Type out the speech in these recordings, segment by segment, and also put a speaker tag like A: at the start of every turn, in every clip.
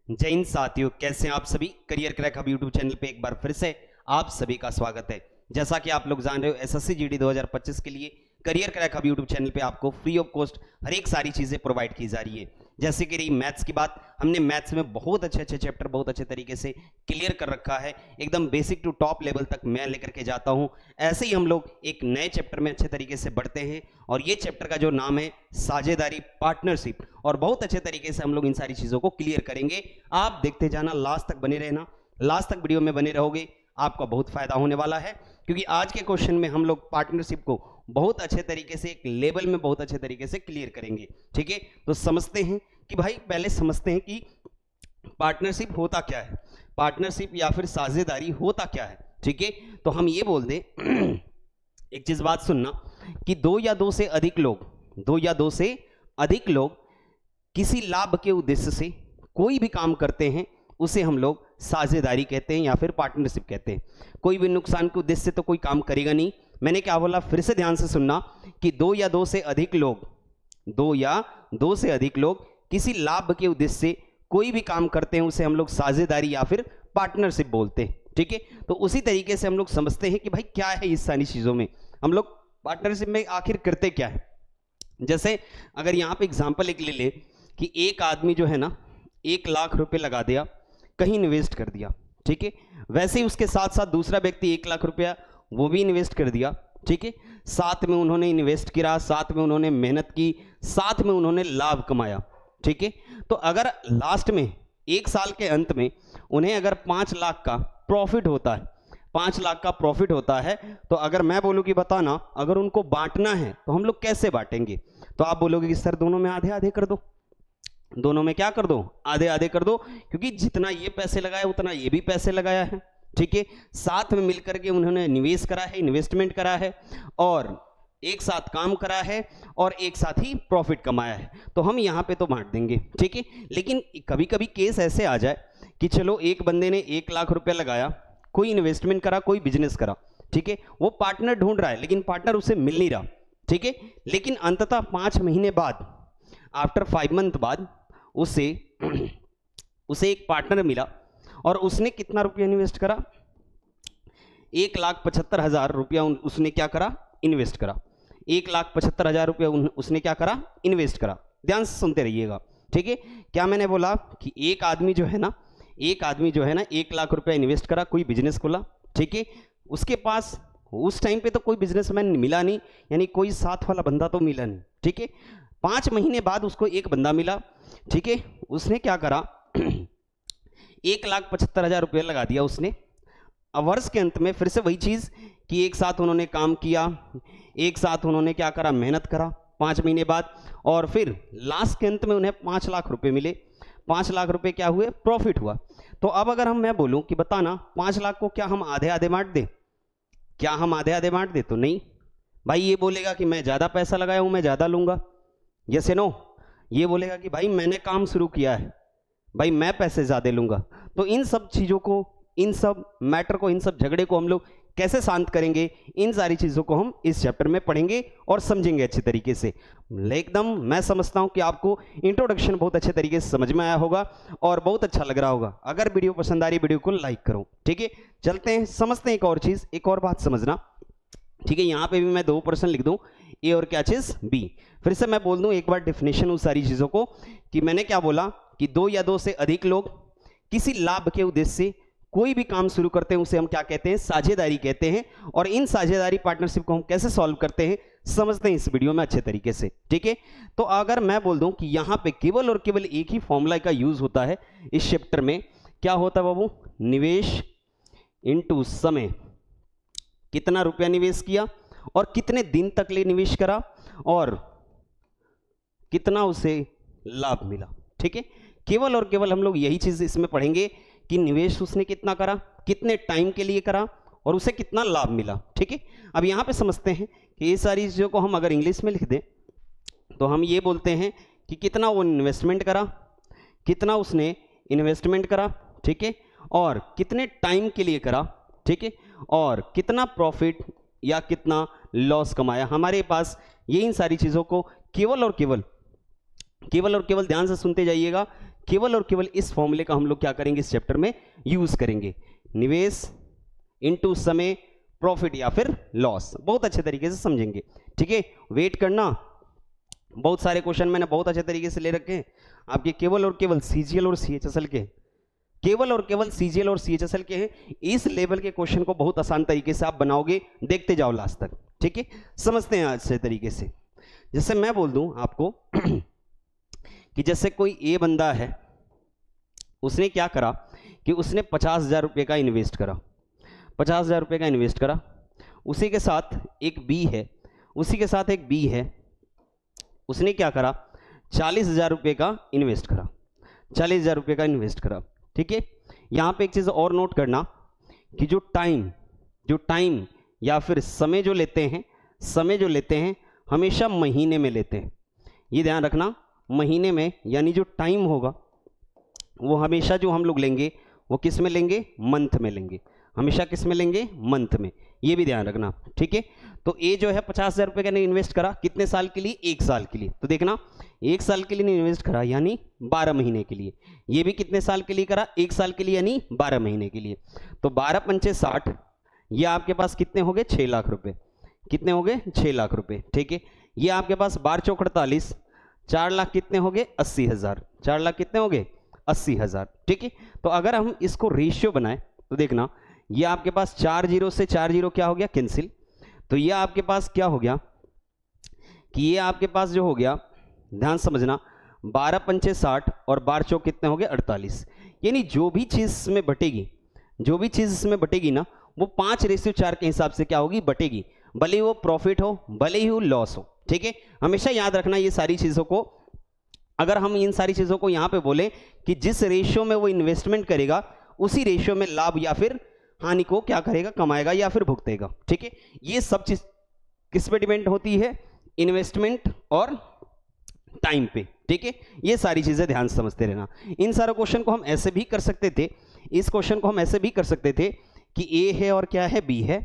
A: जय हिंद साथियों, कैसे हैं आप सभी। Career crack hub YouTube channel पे एक बार फिर से आप सभी का स्वागत है। जैसा कि आप लोग जान रहे हो, एसएससी जीडी 2025 के लिए career crack hub YouTube channel पे आपको फ्री ऑफ कॉस्ट हर एक सारी चीजें प्रोवाइड की जा रही है। जैसे कि रही मैथ्स की बात, हमने मैथ्स में बहुत अच्छे चैप्टर बहुत अच्छे तरीके से क्लियर कर रखा है, एकदम बेसिक टू टॉप लेवल तक मैं लेकर के जाता हूं। ऐसे ही हम लोग एक नए चैप्टर में अच्छे तरीके से बढ़ते हैं और ये चैप्टर का जो नाम है साझेदारी पार्टनरशिप, और बहुत अच्छे तरीके से हम लोग इन सारी चीजों को क्लियर करेंगे। आप देखते जाना, लास्ट तक बने रहना, लास्ट तक वीडियो में बने रहोगे, आपका बहुत फायदा होने वाला है। क्योंकि आज के क्वेश्चन में हम लोग पार्टनरशिप को बहुत अच्छे तरीके से एक लेवल में बहुत अच्छे तरीके से क्लियर करेंगे। ठीक है, तो समझते हैं कि भाई पहले समझते हैं कि पार्टनरशिप होता क्या है, पार्टनरशिप या फिर साझेदारी होता क्या है। ठीक है, तो हम ये बोल दें एक चीज बात सुनना कि दो या दो से अधिक लोग किसी लाभ के उद्देश्य से कोई भी काम करते हैं उसे हम लोग साझेदारी कहते हैं या फिर पार्टनरशिप कहते हैं। कोई भी नुकसान के उद्देश्य से तो कोई काम करेगा नहीं। मैंने क्या बोला, फिर से ध्यान से सुनना कि दो या दो से अधिक लोग किसी लाभ के उद्देश्य से कोई भी काम करते हैं उसे हम लोग साझेदारी या फिर पार्टनरशिप बोलते हैं। ठीक है, तो उसी तरीके से हम लोग समझते हैं कि भाई क्या है इस सारी चीजों में, हम लोग पार्टनरशिप में आखिर करते क्या है। जैसे अगर यहां पे एग्जांपल एक ले ले कि एक आदमी जो है ना 1 लाख रुपए लगा दिया, कहीं इन्वेस्ट कर दिया। ठीक है, वैसे ही उसके साथ साथ दूसरा व्यक्ति 1 लाख रुपया वो भी इन्वेस्ट कर दिया। ठीक है, साथ में उन्होंने इन्वेस्ट किया, साथ में उन्होंने मेहनत की, साथ में उन्होंने लाभ कमाया। ठीक है, तो अगर लास्ट में 1 साल के अंत में उन्हें अगर 5 लाख का प्रॉफिट होता है, 5 लाख का प्रॉफिट होता है, तो अगर मैं बोलूं कि बताना अगर उनको बांटना है तो हम लोग कैसे बांटेंगे, तो आप बोलोगे कि सर दोनों में आधे आधे कर दो, दोनों में क्या कर दो, आधे आधे कर दो, क्योंकि जितना ये पैसे लगाया उतना ये भी पैसे लगाया है। ठीक है, साथ में मिलकर के उन्होंने निवेश करा है, इन्वेस्टमेंट करा है और एक साथ काम करा है और एक साथ ही प्रॉफिट कमाया है, तो हम यहां पे तो बांट देंगे। ठीक है, लेकिन कभी कभी केस ऐसे आ जाए कि चलो एक बंदे ने 1 लाख रुपया लगाया, कोई इन्वेस्टमेंट करा, कोई बिजनेस करा। ठीक है, वो पार्टनर ढूंढ रहा है लेकिन पार्टनर उसे मिल नहीं रहा। ठीक है, लेकिन अंततः 5 महीने बाद, आफ्टर 5 मंथ बाद उसे एक पार्टनर मिला और उसने कितना रुपया इन्वेस्ट करा, 1,75,000 रुपया उसने क्या करा, इन्वेस्ट करा। 1,75,000 रुपया उसने क्या करा, इन्वेस्ट करा। ध्यान से सुनते रहिएगा। ठीक है, क्या मैंने बोला कि एक आदमी जो है ना 1 लाख रुपया इन्वेस्ट करा, कोई बिजनेस खोला। ठीक है, उसके पास उस टाइम पे तो कोई बिजनेसमैन मिला नहीं, यानी कोई साथ वाला बंदा तो मिला नहीं। ठीक है, 5 महीने बाद उसको एक बंदा मिला। ठीक है, उसने क्या करा 1,75,000 रुपया लगा दिया उसने। अब वर्ष के अंत में फिर से वही चीज कि एक साथ उन्होंने काम किया, एक साथ उन्होंने क्या करा, मेहनत करा 5 महीने बाद, और फिर लास्ट के अंत में उन्हें 5 लाख रुपए मिले। 5 लाख रुपए क्या हुए, प्रॉफिट हुआ। तो अब अगर मैं बोलूं कि बताना 5 लाख को क्या हम आधे आधे बांट दें, क्या हम आधे आधे बांट दें, तो नहीं भाई, ये बोलेगा कि मैं ज्यादा पैसा लगाया हूं, मैं ज्यादा लूंगा। यस या नो, ये बोलेगा कि भाई मैंने काम शुरू किया है, भाई मैं पैसे ज्यादा लूंगा। तो इन सब चीजों को, इन सब मैटर को, इन सब झगड़े को हम लोग कैसे शांत करेंगे, इन सारी चीजों को हम इस चैप्टर में पढ़ेंगे और समझेंगे अच्छे तरीके से। एकदम मैं समझता हूं कि आपको इंट्रोडक्शन बहुत अच्छे तरीके से समझ में आया होगा और बहुत अच्छा लग रहा होगा। अगर वीडियो पसंद आ रही, वीडियो को लाइक करो। ठीक है, चलते हैं, समझते हैं एक और चीज, एक और बात समझना। ठीक है, यहां पे भी मैं 2 पर्सन लिख दूं, ए और क्या चीज, बी। फिर से मैं बोल दूं एक बार डेफिनेशन उस सारी चीजों को, कि मैंने क्या बोला कि 2 या 2 से अधिक लोग किसी लाभ के उद्देश्य से कोई भी काम शुरू करते हैं उसे हम क्या कहते हैं, साझेदारी कहते हैं। और इन साझेदारी पार्टनरशिप को हम कैसे सॉल्व करते हैं समझते हैं इस वीडियो में अच्छे तरीके से। ठीक है, तो अगर मैं बोल दूं कि यहां पे केवल और केवल एक ही फॉर्मूला का यूज होता है इस चैप्टर में, क्या होता है बाबू, निवेश इनटू समय, कितना रुपया निवेश किया और कितने दिन तक ले निवेश करा और कितना उसे लाभ मिला। ठीक है, केवल और केवल हम लोग यही चीज इसमें पढ़ेंगे कि निवेश उसने कितना करा, कितने टाइम के लिए करा और उसे कितना लाभ मिला। ठीक है, अब यहां पे समझते हैं कि ये सारी चीजों को हम अगर इंग्लिश में लिख दें तो हम ये बोलते हैं कि कितना वो इन्वेस्टमेंट करा, कितना उसने इन्वेस्टमेंट करा। ठीक है, और कितने टाइम के लिए करा। ठीक है, और कितना प्रॉफिट या कितना लॉस कमाया। हमारे पास ये इन सारी चीजों को केवल और केवल ध्यान से सुनते जाइएगा केवल और केवल इस फॉर्मूले का हम लोग क्या करेंगे, इस चैप्टर में यूज करेंगे। निवेश इनटू समय प्रॉफिट या फिर लॉस, बहुत अच्छे तरीके से समझेंगे। ठीक है, वेट करना, बहुत सारे क्वेश्चन मैंने बहुत अच्छे तरीके से ले रखे हैं आपके, केवल और केवल सीजीएल और सीएचएसएल के, केवल और केवल सीजीएल और सीएचएसएल के हैं। इस लेवल के क्वेश्चन को बहुत आसान तरीके से आप बनाओगे, देखते जाओ लास्ट तक। ठीक है, समझते हैं अच्छे तरीके से। जैसे मैं बोल दूं आपको कि जैसे कोई ए बंदा है, उसने क्या करा कि उसने 50,000 रुपये का इन्वेस्ट करा, 50,000 रुपये का इन्वेस्ट करा। उसी के साथ एक बी है, उसी के साथ एक बी है, उसने क्या करा, 40,000 रुपये का इन्वेस्ट करा, 40,000 रुपये का इन्वेस्ट करा। ठीक है, यहाँ पे एक चीज़ और नोट करना कि जो टाइम या फिर समय जो लेते हैं हमेशा महीने में लेते हैं, ये ध्यान रखना। महीने में, यानी जो टाइम होगा वो हमेशा जो हम लोग लेंगे वो किस में लेंगे, मंथ में लेंगे, हमेशा किस में लेंगे, मंथ में, ये भी ध्यान रखना। ठीक है, तो ए जो है 50,000 रुपये का इन्वेस्ट करा, कितने साल के लिए, 1 साल के लिए। तो देखना 1 साल के लिए इन्वेस्ट करा यानी 12 महीने के लिए। ये भी कितने साल के लिए करा, 1 साल के लिए यानी 12 महीने के लिए। तो 12 पंचे 60, ये आपके पास कितने हो गए, 6 लाख रुपए। कितने हो गए, 6 लाख रुपए। ठीक है, ये आपके पास 12 चौक 48, 4 लाख कितने हो गए, 80,000। 4 लाख कितने हो गए, 80,000। ठीक है, तो अगर हम इसको रेशियो बनाए तो देखना, ये आपके पास 4 जीरो से 4 जीरो क्या हो गया, कैंसिल। तो ये आपके पास क्या हो गया कि ये आपके पास जो हो गया, ध्यान समझना, 12 पंचे 60 और 12 चौक कितने हो गए, 48। यानी जो भी चीज़ इसमें बटेगी ना, वो 5:4 के हिसाब से क्या होगी, बटेगी, भले ही वो प्रॉफिट हो, भले ही वो लॉस हो। ठीक है, हमेशा याद रखना ये सारी चीज़ों को। अगर हम इन सारी चीज़ों को यहाँ पे बोलें कि जिस रेशियो में वो इन्वेस्टमेंट करेगा, उसी रेशियो में लाभ या फिर हानि को क्या करेगा, कमाएगा या फिर भुगतेगा। ठीक है, ये सब चीज किस पे डिपेंड होती है, इन्वेस्टमेंट और टाइम पे। ठीक है, ये सारी चीजें ध्यान से समझते रहना। इन सारे क्वेश्चन को हम ऐसे भी कर सकते थे, इस क्वेश्चन को हम ऐसे भी कर सकते थे कि ए है और क्या है, बी है।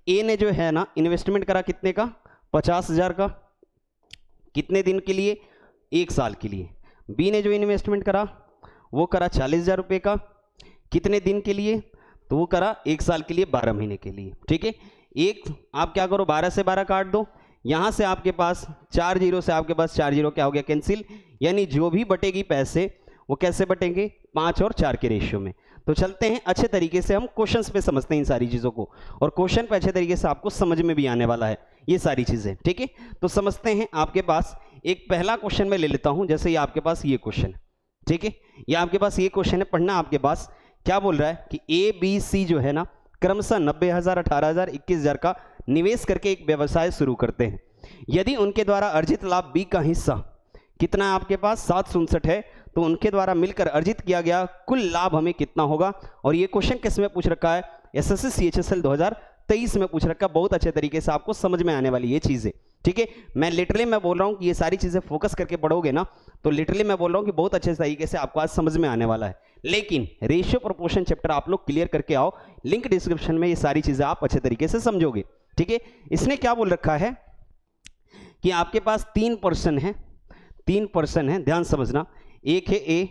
A: ए ने जो है ना इन्वेस्टमेंट करा कितने का, 50,000 का, कितने दिन के लिए, 1 साल के लिए। बी ने जो इन्वेस्टमेंट करा वो करा 40,000 रुपये का, कितने दिन के लिए, तो वो करा 1 साल के लिए, 12 महीने के लिए। ठीक है, एक आप क्या करो, 12 से 12 काट दो, यहां से आपके पास 4 जीरो से आपके पास 4 जीरो क्या हो गया, कैंसिल। यानी जो भी बटेगी पैसे वो कैसे बटेंगे, 5 और 4 के रेशियो में। तो चलते हैं अच्छे तरीके से हम क्वेश्चंस पे समझते हैं इन सारी चीज़ों को, और क्वेश्चन पे अच्छे तरीके से आपको समझ में भी आने वाला है ये सारी चीज़ें। ठीक है, तो समझते हैं। आपके पास एक पहला क्वेश्चन मैं ले लेता हूं, जैसे ये आपके पास ये क्वेश्चन। ठीक है, ये आपके पास ये क्वेश्चन है, पढ़ना आपके पास क्या बोल रहा है कि ए बी सी जो है ना क्रमशः 90,000, 18,000, 21,000 का निवेश करके एक व्यवसाय शुरू करते हैं। यदि उनके द्वारा अर्जित लाभ बी का हिस्सा कितना है आपके पास, 759 है, तो उनके द्वारा मिलकर अर्जित किया गया कुल लाभ हमें कितना होगा। और ये क्वेश्चन किस में पूछ रखा है, एसएससी सीएचएसएल 2023 में पूछ रखा है। बहुत अच्छे तरीके से आपको समझ में आने वाली ये चीजें। ठीक है, मैं लिटरली मैं बोल रहा हूं कि ये सारी चीजें फोकस करके पढ़ोगे ना, तो लिटरली मैं बोल रहा हूं कि बहुत अच्छे तरीके से आपको आज समझ में आने वाला है। लेकिन रेशियो प्रोपोर्शन चैप्टर आप लोग क्लियर करके आओ, लिंक डिस्क्रिप्शन में, ये सारी चीजें आप अच्छे तरीके से समझोगे। ठीक है, इसने क्या बोल रखा है कि आपके पास 3 पर्सन है, 3 पर्सन है, ध्यान समझना। एक है ए,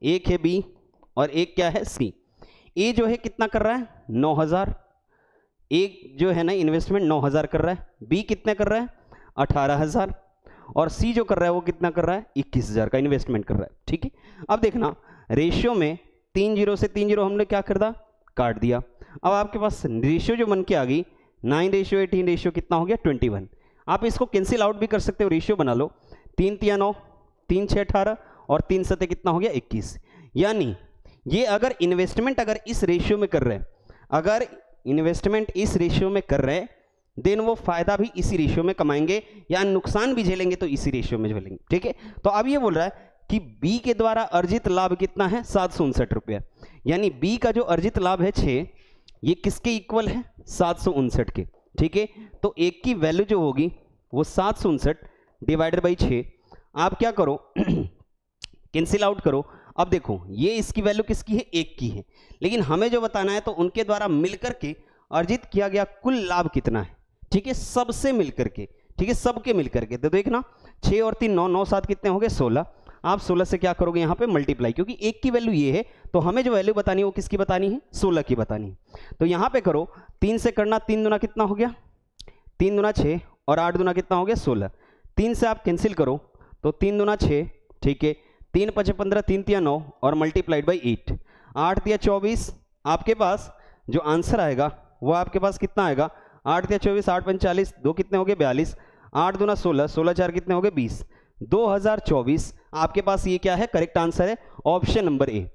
A: एक है बी और एक क्या है, सी। ए जो है कितना कर रहा है, 9,000, एक जो है ना इन्वेस्टमेंट 9,000 कर रहा है, बी कितने कर रहा है, 18,000, और सी जो कर रहा है वो कितना कर रहा है, 21,000 का इन्वेस्टमेंट कर रहा है। ठीक है, अब देखना रेशियो में 3 जीरो से 3 जीरो हमने क्या कर दिया, काट दिया। अब आपके पास रेशियो जो बन के आ गई 9:18 रेशियो कितना हो गया, 21। आप इसको कैंसिल आउट भी कर सकते हो, रेशियो बना लो, 3 तिया 9, 3 6 18 और 3 सते कितना हो गया, 21। यानी ये अगर इन्वेस्टमेंट अगर इस रेशियो में कर रहे हैं, अगर इन्वेस्टमेंट इस रेशियो में कर रहे हैं, देन वो फायदा भी इसी रेशियो में कमाएंगे, या नुकसान भी झेलेंगे तो इसी रेशियो में झेलेंगे। ठीक है, तो अब ये बोल रहा है कि बी के द्वारा अर्जित लाभ कितना है, 759 रुपया। यानी बी का जो अर्जित लाभ है 6, ये किसके इक्वल है, 759 के। ठीक है, तो एक की वैल्यू जो होगी वो 759 डिवाइडेड बाई 6। आप क्या करो कैंसिल आउट करो। अब देखो ये इसकी वैल्यू किसकी है, 1 की है, लेकिन हमें जो बताना है तो उनके द्वारा मिलकर के अर्जित किया गया कुल लाभ कितना है। ठीक है, सबसे मिलकर के, ठीक है, सबके मिलकर के। तो देखना 6 और 3 9, 9 7 कितने हो गए, 16। आप 16 से क्या करोगे यहाँ पे मल्टीप्लाई, क्योंकि एक की वैल्यू ये है तो हमें जो वैल्यू बतानी है वो किसकी बतानी है, 16 की बतानी है। तो यहाँ पे करो 3 से करना, 3 दूना कितना हो गया, 3 दूना 6 और 8 दूना कितना हो गया 16। 3 से आप कैंसिल करो तो 3 दूना 6, ठीक है, 3 5 15, 3 तिया 9 और मल्टीप्लाइड बाई 8, 8 तिया 24। आपके पास जो आंसर आएगा वो आपके पास कितना आएगा, 8 तिया 24, 8 5 40, 2 कितने हो गए 42, 8 दूना 16, 16 4 कितने हो गए 20, 2024 आपके पास ये क्या है, करेक्ट आंसर है ऑप्शन नंबर ए।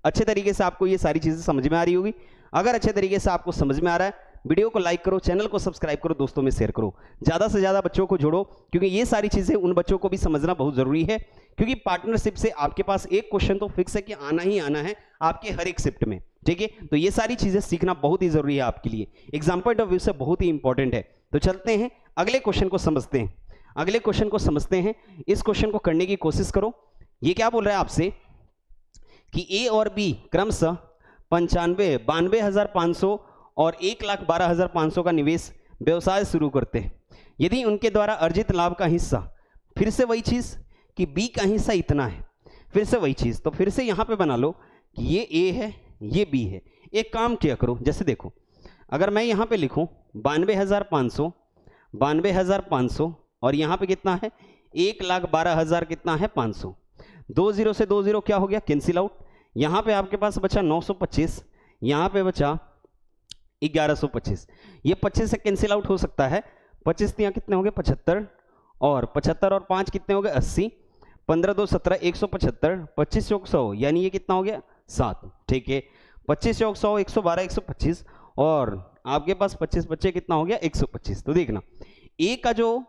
A: अच्छे तरीके से आपको ये सारी चीजें समझ में आ रही होगी। अगर अच्छे तरीके से आपको समझ में आ रहा है, वीडियो को लाइक करो, चैनल को सब्सक्राइब करो, दोस्तों में शेयर करो, ज्यादा से ज्यादा बच्चों को जोड़ो, क्योंकि ये सारी चीजें उन बच्चों को भी समझना बहुत जरूरी है। क्योंकि पार्टनरशिप से आपके पास एक क्वेश्चन तो फिक्स है कि आना ही आना है आपके हर एक शिफ्ट में, ठीक है। तो ये सारी चीजें सीखना बहुत ही जरूरी है आपके लिए, एग्जाम पॉइंट ऑफ व्यू से बहुत ही इंपॉर्टेंट है। तो चलते हैं अगले क्वेश्चन को समझते हैं। अगले क्वेश्चन को समझते हैं, इस क्वेश्चन को करने की कोशिश करो। ये क्या बोल रहा है आपसे कि ए और बी क्रमशः 95, 92,500 और 1,12,500 का निवेश व्यवसाय शुरू करते हैं। यदि उनके द्वारा अर्जित लाभ का हिस्सा, फिर से वही चीज कि बी का हिस्सा इतना है, फिर से वही चीज, तो फिर से यहां पे बना लो कि ये ए है ये बी है। एक काम किया करो, जैसे देखो अगर मैं यहां पे लिखूं 92,500, 92,500 और यहां पे कितना है 1,12,000 कितना है 500, 2 0 से 2 0 क्या हो गया कैंसिल आउट। यहां पे आपके पास बचा 925, यहां पे बचा 1125, ये 25 से कैंसिल आउट हो सकता है। 25 यहाँ कितने हो गए 75 और 75 और 5 कितने हो गए 80, 15 2 17, 175, 25 चौक 100 यानी ये कितना हो गया 7, ठीक है। 25 चौक 100, 112, 125 और आपके पास 25 बच्चे कितना हो गया 125। तो देखना ए का जो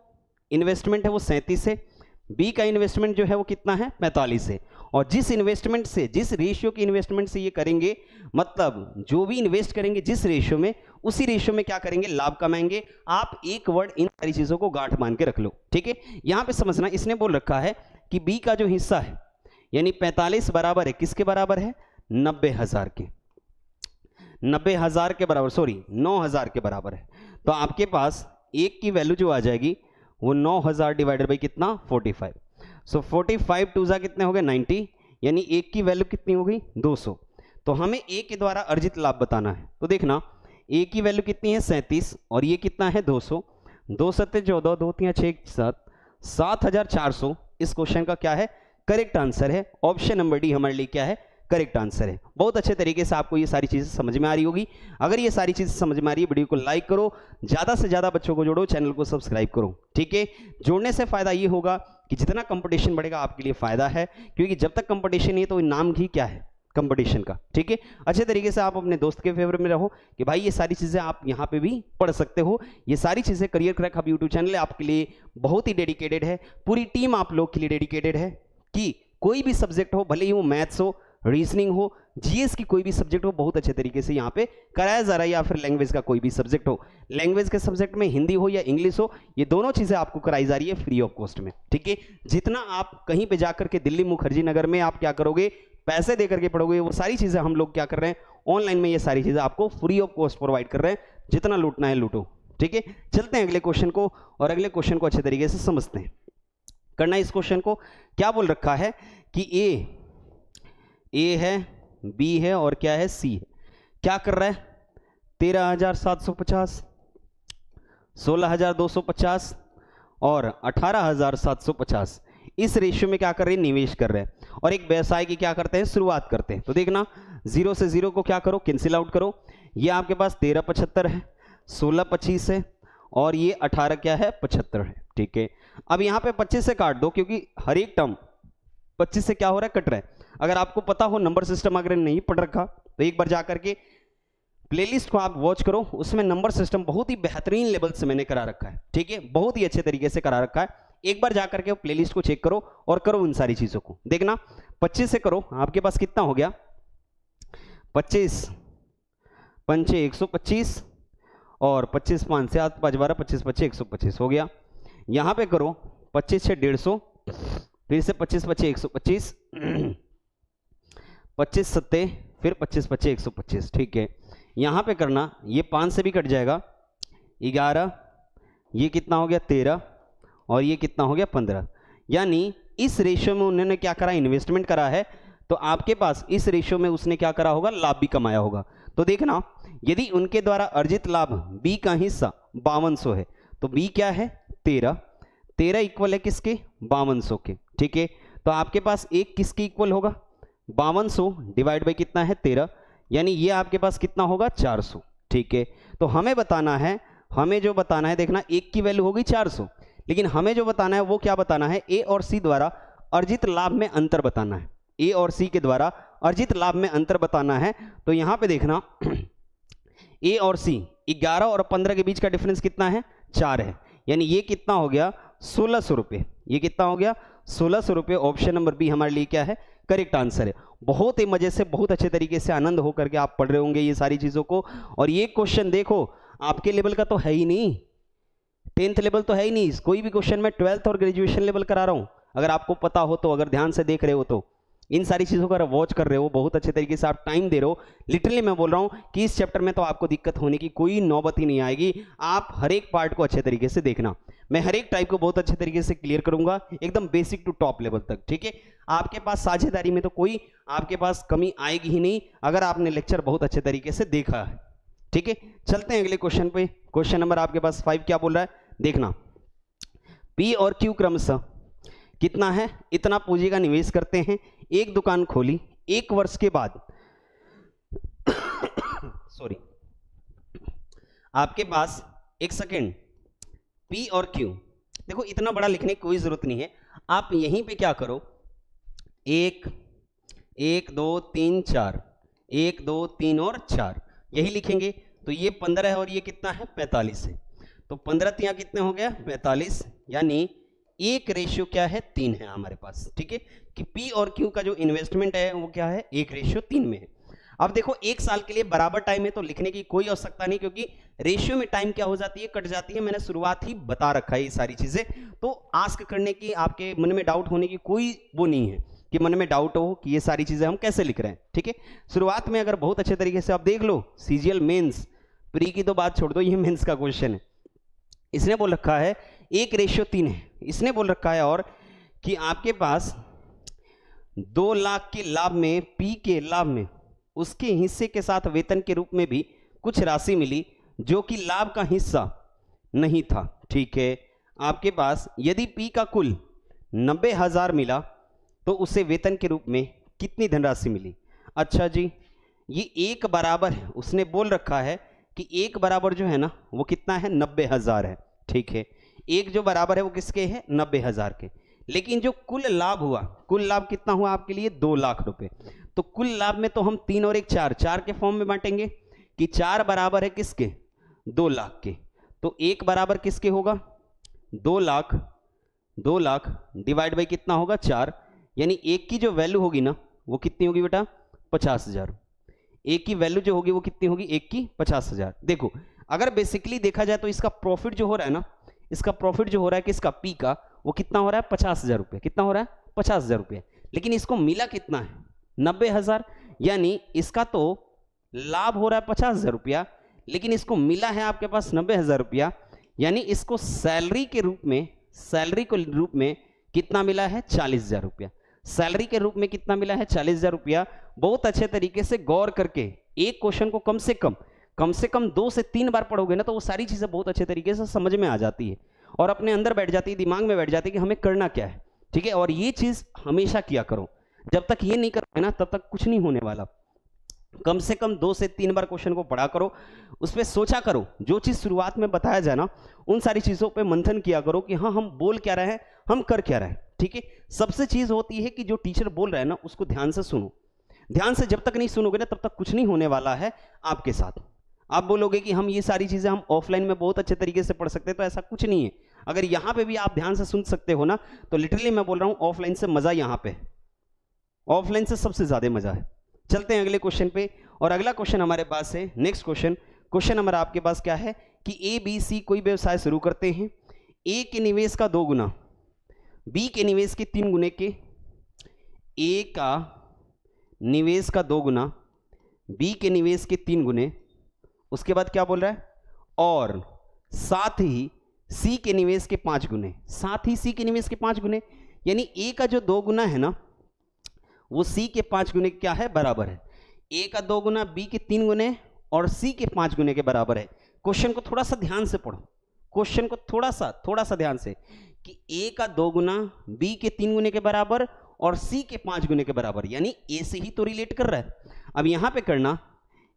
A: इन्वेस्टमेंट है वो 37 है, बी का इन्वेस्टमेंट जो है वो कितना है 45 है। और जिस इन्वेस्टमेंट से, जिस रेशियो की इन्वेस्टमेंट से ये करेंगे, मतलब जो भी इन्वेस्ट करेंगे जिस रेशियो में, उसी रेशियो में क्या करेंगे लाभ कमाएंगे। आप एक वर्ड इन सारी चीजों को गांठ मान के रख लो, ठीक है। यहां पे समझना, इसने बोल रखा है कि बी का जो हिस्सा है यानी 45 बराबर है किसके बराबर है 90,000 के, 90,000 के बराबर, सॉरी 9,000 के बराबर है। तो आपके पास एक की वैल्यू जो आ जाएगी वो 9,000 डिवाइडेड बाई कितना 45। सो 45 टू जा कितने हो गए 90, यानी एक की वैल्यू कितनी हो गई 200। तो हमें ए के द्वारा अर्जित लाभ बताना है। तो देखना ए की वैल्यू कितनी है 37 और ये कितना है 200, 2 7 14, 2 3 6 7, 7,400 इस क्वेश्चन का क्या है करेक्ट आंसर है। ऑप्शन नंबर डी हमारे लिए क्या है करेक्ट आंसर है। बहुत अच्छे तरीके से आपको ये सारी चीजें समझ में आ रही होगी। अगर ये सारी चीजें समझ में आ रही है, वीडियो को लाइक करो, ज्यादा से ज्यादा बच्चों को जोड़ो, चैनल को सब्सक्राइब करो, ठीक है। जोड़ने से फायदा ये होगा कि जितना कंपटीशन बढ़ेगा आपके लिए फायदा है, क्योंकि जब तक कंपटीशन नहीं है तो नाम ही क्या है कंपटीशन का, ठीक है। अच्छे तरीके से आप अपने दोस्त के फेवर में रहो कि भाई ये सारी चीजें आप यहाँ पे भी पढ़ सकते हो। ये सारी चीजें career crack hub YouTube channel आपके लिए बहुत ही डेडिकेटेड है, पूरी टीम आप लोग के लिए डेडिकेटेड है कि कोई भी सब्जेक्ट हो, भले ही वो मैथ्स हो, रीजनिंग हो, जीएस की कोई भी सब्जेक्ट हो, बहुत अच्छे तरीके से यहाँ पे कराया जा रहा है। या फिर लैंग्वेज का कोई भी सब्जेक्ट हो, लैंग्वेज के सब्जेक्ट में हिंदी हो या इंग्लिश हो, ये दोनों चीजें आपको कराई जा रही है फ्री ऑफ कॉस्ट में, ठीक है। जितना आप कहीं पे जाकर के दिल्ली मुखर्जी नगर में आप क्या करोगे पैसे दे करके पढ़ोगे, वो सारी चीजें हम लोग क्या कर रहे हैं ऑनलाइन में ये सारी चीजें आपको फ्री ऑफ कॉस्ट प्रोवाइड कर रहे हैं। जितना लूटना है लूटो, ठीक है। चलते हैं अगले क्वेश्चन को और अगले क्वेश्चन को अच्छे तरीके से समझते हैं। करना इस क्वेश्चन को क्या बोल रखा है कि ए है, बी है और क्या है सी है। क्या कर रहा है 13,750, 16,250 और 18,750 इस रेशियो में क्या कर रहे हैं निवेश कर रहे हैं और एक व्यवसाय की क्या करते हैं शुरुआत करते हैं। तो देखना 0 से 0 को क्या करो कैंसिल आउट करो। ये आपके पास 13,75 है, 16,25 है और ये 18 क्या है 75 है, ठीक है। अब यहाँ पे 25 से काट दो क्योंकि हर एक टर्म 25 से क्या हो रहा है कट रहा है। अगर आपको पता हो नंबर सिस्टम अगर नहीं पढ़ रखा तो एक बार जाकर के प्लेलिस्ट को आप वॉच करो, उसमें नंबर सिस्टम बहुत ही बेहतरीन लेवल से मैंने करा रखा है, ठीक है। बहुत ही अच्छे तरीके से करा रखा है। एक बार जाकर के प्लेलिस्ट को चेक करो और करो उन सारी चीजों को। देखना 25 से करो, आपके पास कितना हो गया 25 5 125 और 25 5 से 8 5 12, 25 25 125 हो गया। यहां पे करो 25 से 150, फिर से 25 25 125, 25 7 फिर 25 25 125, ठीक है। यहां पे करना ये 5 से भी कट जाएगा 11, ये कितना हो गया 13 और ये कितना हो गया 15, यानी इस रेशियो में उन्होंने क्या करा, इन्वेस्टमेंट करा है, तो आपके पास इस रेशियो में उसने क्या करा होगा, लाभ भी कमाया होगा। तो देखना, यदि उनके द्वारा अर्जित लाभ बी का हिस्सा 5200 है, तो बी क्या है 13 इक्वल है किसके, 5200 के। ठीक है, तो आपके पास एक किसके इक्वल होगा, 5200 डिवाइड बाई कितना है 13, यानी ये आपके पास कितना होगा 400। ठीक है, तो हमें बताना है, हमें जो बताना है, देखना एक की वैल्यू होगी 400, लेकिन हमें जो बताना है वो क्या बताना है, ए और सी द्वारा अर्जित लाभ में अंतर बताना है। ए और सी के द्वारा अर्जित लाभ में अंतर बताना है। तो यहां पे देखना ए और सी 11 और 15 के बीच का डिफरेंस कितना है, 4 है, यानी ये कितना हो गया 1600 रुपये। ये कितना हो गया 1600 रुपये। ऑप्शन नंबर बी हमारे लिए क्या है, करेक्ट आंसर है। बहुत ही मजे से, बहुत अच्छे तरीके से आनंद होकर के आप पढ़ रहे होंगे ये सारी चीजों को। और ये क्वेश्चन देखो आपके लेवल का तो है ही नहीं, 10th लेवल तो है ही नहीं, कोई भी क्वेश्चन मैं 12th और ग्रेजुएशन लेवल करा रहा हूं, अगर आपको पता हो तो, अगर ध्यान से देख रहे हो तो, इन सारी चीजों का वॉच कर रहे हो, बहुत अच्छे तरीके से आप टाइम दे रहे हो। लिटरली मैं बोल रहा हूं कि इस चैप्टर में तो आपको दिक्कत होने की कोई नौबत ही नहीं आएगी। आप हर एक पार्ट को अच्छे तरीके से देखना, मैं हर एक टाइप को बहुत अच्छे तरीके से क्लियर करूंगा, एकदम बेसिक टू टॉप लेवल तक। ठीक है, आपके पास साझेदारी में तो कोई आपके पास कमी आएगी ही नहीं, अगर आपने लेक्चर बहुत अच्छे तरीके से देखा है। ठीक है, चलते हैं अगले क्वेश्चन पे। क्वेश्चन नंबर आपके पास 5 क्या बोल रहा है, देखना, पी और क्यू क्रमशः कितना है, इतना पूंजी का निवेश करते हैं, एक दुकान खोली, 1 वर्ष के बाद सॉरी, आपके पास एक सेकेंड, पी और क्यू, देखो इतना बड़ा लिखने की कोई जरूरत नहीं है, आप यहीं पे क्या करो, 1 2 3 4, 1 2 3 और 4 यही लिखेंगे। तो ये 15 है और ये कितना है 45 है, तो 15 यहाँ कितने हो गया 45, यानी एक रेशियो क्या है 3 है हमारे पास। ठीक है, कि पी और क्यू का जो इन्वेस्टमेंट है वो क्या है, 1 रेशियो 3 में है। अब देखो 1 साल के लिए बराबर टाइम है, तो लिखने की कोई आवश्यकता नहीं, क्योंकि रेशियो में टाइम क्या हो जाती है, कट जाती है। मैंने शुरुआत ही बता रखा है ये सारी चीजें, तो आस्क करने की, आपके मन में डाउट होने की कोई वो नहीं है कि मन में डाउट हो कि ये सारी चीजें हम कैसे लिख रहे हैं। ठीक है, शुरुआत में अगर बहुत अच्छे तरीके से आप देख लो, सीजीएल मेंस, प्री की तो बात छोड़ दो, ये मेंस का क्वेश्चन है। इसने बोल रखा है 1 रेशियो 3 है, इसने बोल रखा है और कि आपके पास 2 लाख के लाभ में, पी के लाभ में उसके हिस्से के साथ वेतन के रूप में भी कुछ राशि मिली जो कि लाभ का हिस्सा नहीं था। ठीक है, आपके पास यदि पी का कुल 90,000 मिला तो उसे वेतन के रूप में कितनी धनराशि मिली। अच्छा जी, ये 1 बराबर है, उसने बोल रखा है कि 1 बराबर जो है ना वो कितना है 90,000 है। ठीक है, 1 जो बराबर है वो किसके है 90,000 के, लेकिन जो कुल लाभ हुआ, कुल लाभ कितना हुआ आपके लिए 2 लाख रुपए। तो कुल लाभ में तो हम 3 और 1 4 के फॉर्म में बांटेंगे कि 4 बराबर है किसके 2 लाख के, तो 1 बराबर किसके होगा 2 लाख, 2 लाख डिवाइड बाई कितना होगा 4, यानी 1 की जो वैल्यू होगी ना वो कितनी होगी बेटा 50,000। 1 की वैल्यू जो होगी वो कितनी होगी 1 की 50,000। देखो अगर बेसिकली देखा जाए तो इसका प्रॉफिट जो हो रहा है ना, इसका प्रॉफिट जो हो रहा है किसका पी का, वो कितना हो रहा है 50,000 रुपये। कितना हो रहा है 50,000 रुपये, लेकिन इसको मिला कितना है 90,000, यानी इसका तो लाभ हो रहा है 50,000 रुपया, लेकिन इसको मिला है आपके पास 90,000 रुपया, यानी इसको सैलरी के रूप में, सैलरी के रूप में कितना मिला है 40,000 रुपया। सैलरी के रूप में कितना मिला है 40,000 रुपया। बहुत अच्छे तरीके से गौर करके एक क्वेश्चन को कम से कम 2 से 3 बार पढ़ोगे ना तो वो सारी चीजें बहुत अच्छे तरीके से समझ में आ जाती है और अपने अंदर बैठ जाती है, दिमाग में बैठ जाती है कि हमें करना क्या है। ठीक है, और ये चीज हमेशा किया करो, जब तक ये नहीं करोगे ना तब तक कुछ नहीं होने वाला। कम से कम 2 से 3 बार क्वेश्चन को पढ़ा करो, उस पर सोचा करो, जो चीज शुरुआत में बताया जाए ना उन सारी चीजों पे मंथन किया करो कि हाँ हम बोल क्या रहे हैं, हम कर क्या रहे हैं। ठीक है, सबसे चीज होती है कि जो टीचर बोल रहा है ना उसको ध्यान से सुनो, ध्यान से जब तक नहीं सुनोगे ना तब तक कुछ नहीं होने वाला है आपके साथ। आप बोलोगे कि हम ये सारी चीजें हम ऑफलाइन में बहुत अच्छे तरीके से पढ़ सकते हैं, तो ऐसा कुछ नहीं है। अगर यहाँ पे भी आप ध्यान से सुन सकते हो ना तो लिटरली मैं बोल रहा हूँ ऑफलाइन से मजा यहाँ पे, ऑफलाइन से सबसे ज्यादा मजा है। चलते हैं अगले क्वेश्चन पे, और अगला क्वेश्चन हमारे पास है नेक्स्ट क्वेश्चन। क्वेश्चन नंबर आपके पास क्या है कि ए बी सी कोई व्यवसाय शुरू करते हैं, ए के निवेश का 2 गुना, बी के निवेश के 3 गुने के, ए का निवेश का 2 गुना, बी के निवेश के 3 गुने, उसके बाद क्या बोल रहा है और साथ ही सी के निवेश के 5 गुने, साथ ही सी के निवेश के 5 गुने, यानी ए का जो 2 गुना है ना वो सी के 5 गुने क्या है, बराबर है। ए का 2 गुना बी के 3 गुने और सी के 5 गुने के बराबर है। क्वेश्चन को थोड़ा सा ध्यान से पढ़ो, क्वेश्चन को थोड़ा सा ध्यान से, कि ए का 2 गुना बी के 3 गुने के बराबर और सी के 5 गुने के बराबर, यानी ए से ही तो रिलेट कर रहा है। अब यहां पे करना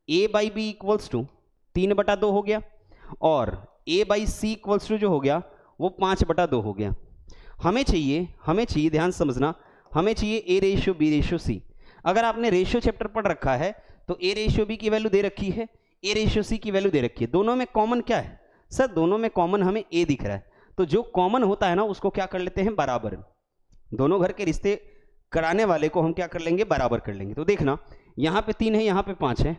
A: a by B equals to 3/2 हो गया और a by C equals to जो हो गया वो 5/2 हो गया। हमें चाहिए ध्यान समझना, हमें चाहिए a ratio b ratio c। अगर आपने रेशियो चैप्टर पढ़ रखा है तो a रेशियो b की वैल्यू दे रखी है, a रेशियो c की वैल्यू दे रखी है। दोनों में कॉमन क्या है सर, दोनों में कॉमन हमें a दिख रहा है, तो जो कॉमन होता है ना उसको क्या कर लेते हैं, बराबर। दोनों घर के रिश्ते कराने वाले को हम क्या कर लेंगे, बराबर कर लेंगे। तो देखना यहाँ पे 3 है, यहाँ पे 5 है,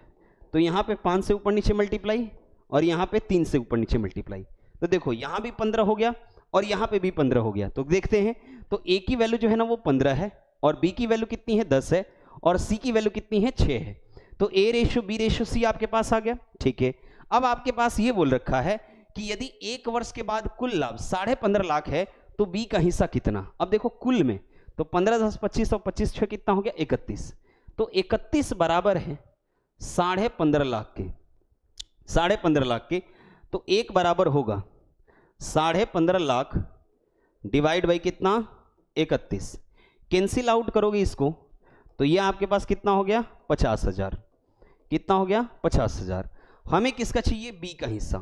A: तो यहाँ पे 5 से ऊपर नीचे मल्टीप्लाई और यहाँ पे 3 से ऊपर नीचे मल्टीप्लाई। तो देखो यहाँ भी 15 हो गया और यहाँ पे भी 15 हो गया। तो देखते हैं, तो a की वैल्यू जो है ना वो 15 है और b की वैल्यू कितनी है, 10 है और c की वैल्यू कितनी है, 6 है। तो a ratio b ratio c आपके पास आ गया, ठीक है। अब आपके पास ये बोल रखा है कि यदि 1 वर्ष के बाद कुल लाभ 15.5 लाख है तो b का हिस्सा कितना। अब देखो कुल में तो 15 10 25 और 25 6 कितना हो गया, 31। तो 31 बराबर है 15.5 लाख के, 15.5 लाख के। तो 1 बराबर होगा 15.5 लाख डिवाइड बाई कितना, 31। कैंसिल आउट करोगे इसको तो ये आपके पास कितना हो गया, 50,000। कितना हो गया, 50,000। हमें किसका चाहिए, बी का हिस्सा,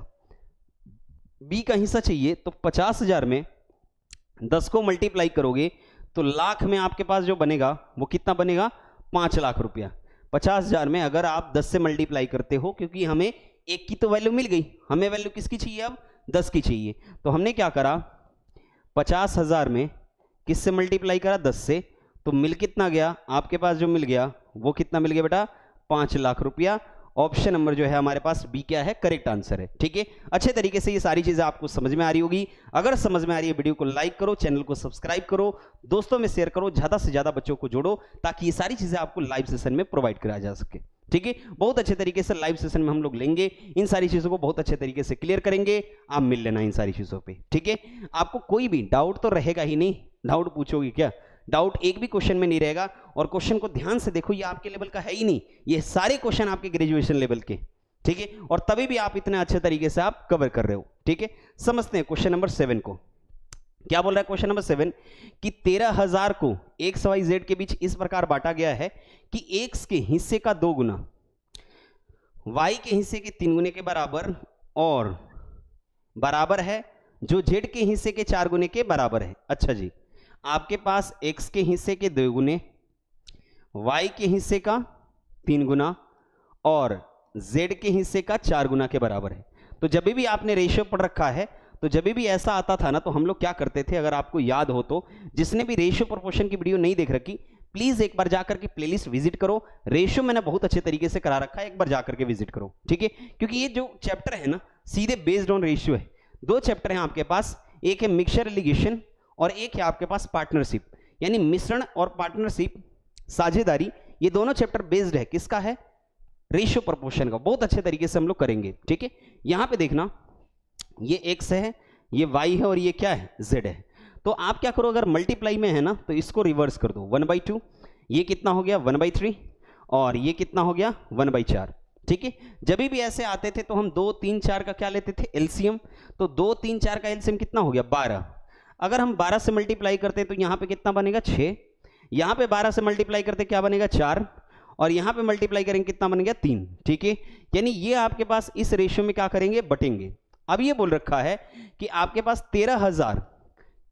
A: बी का हिस्सा चाहिए। तो 50,000 में 10 को मल्टीप्लाई करोगे तो लाख में आपके पास जो बनेगा वो कितना बनेगा, 5 लाख रुपया। 50,000 में अगर आप 10 से मल्टीप्लाई करते हो, क्योंकि हमें एक की तो वैल्यू मिल गई, हमें वैल्यू किसकी चाहिए, अब 10 की चाहिए। तो हमने क्या करा, 50,000 में किससे मल्टीप्लाई करा, 10 से। तो मिल कितना गया आपके पास, जो मिल गया वो कितना मिल गया बेटा, 5 लाख रुपया। ऑप्शन नंबर जो है हमारे पास बी क्या है, करेक्ट आंसर है, ठीक है। अच्छे तरीके से ये सारी चीजें आपको समझ में आ रही होगी। अगर समझ में आ रही है वीडियो को लाइक करो, चैनल को सब्सक्राइब करो, दोस्तों में शेयर करो, ज्यादा से ज्यादा बच्चों को जोड़ो ताकि ये सारी चीजें आपको लाइव सेशन में प्रोवाइड कराया जा सके, ठीक है। बहुत अच्छे तरीके से लाइव सेशन में हम लोग लेंगे, इन सारी चीजों को बहुत अच्छे तरीके से क्लियर करेंगे। आप मिल लेना इन सारी चीजों पे, ठीक है। आपको कोई भी डाउट तो रहेगा ही नहीं, डाउट पूछोगे क्या, डाउट एक भी क्वेश्चन में नहीं रहेगा। और क्वेश्चन को ध्यान से देखो, ये आपके लेवल का है ही नहीं, ये सारे क्वेश्चन आपके ग्रेजुएशन लेवल के, ठीक है। और तभी भी आप इतने अच्छे तरीके से आप कवर कर रहे हो, ठीक है। समझते हैं क्वेश्चन नंबर 7 को। क्या बोल रहा है क्वेश्चन नंबर 7 कि 13,000 को एक्स वाई जेड के बीच इस प्रकार बांटा गया है कि एक्स के हिस्से का 2 गुना वाई के हिस्से के 3 गुने के बराबर और बराबर है जो जेड के हिस्से के 4 गुने के बराबर है। अच्छा जी, आपके पास एक्स के हिस्से के 2 गुने, वाई के हिस्से का 3 गुना और जेड के हिस्से का 4 गुना के बराबर है। तो जब भी आपने रेशियो पढ़ रखा है, तो जब भी ऐसा आता था ना, तो हम लोग क्या करते थे, अगर आपको याद हो तो, जिसने भी रेशियो प्रोपोर्शन की वीडियो नहीं देख रखी, प्लीज एक बार जाकर के प्लेलिस्ट विजिट करो। रेशियो मैंने बहुत अच्छे तरीके से करा रखा है, एक बार जाकर के विजिट करो, ठीक है। क्योंकि ये जो चैप्टर है ना सीधे बेस्ड ऑन रेशियो है। 2 चैप्टर हैं आपके पास, एक है मिक्सचर एलिगेशन और एक है आपके पास पार्टनरशिप, यानी मिश्रण और पार्टनरशिप, साझेदारी। ये दोनों चैप्टर बेस्ड है किसका है, रेशियो प्रोपोर्शन का। बहुत अच्छे तरीके से हम लोग करेंगे, ठीक है। यहां पे देखना, ये x है, ये y है और ये क्या है, z है। तो आप क्या करो, अगर मल्टीप्लाई में है ना तो इसको रिवर्स कर दो, 1/2। ये कितना हो गया, 1/3 और ये कितना हो गया, 1/4, ठीक है। जब भी ऐसे आते थे तो हम 2 3 4 का क्या लेते थे, एलसीएम। तो 2 3 4 का एलसीएम कितना हो गया, 12। अगर हम 12 से मल्टीप्लाई करते हैं तो यहां पे कितना बनेगा, 6। यहां पे 12 से मल्टीप्लाई करते क्या बनेगा, 4। और यहां पे मल्टीप्लाई करेंगे कितना बनेगा, 3, ठीक है। यानी ये आपके पास इस रेशियो में क्या करेंगे, बटेंगे। अब ये बोल रखा है कि आपके पास 13,000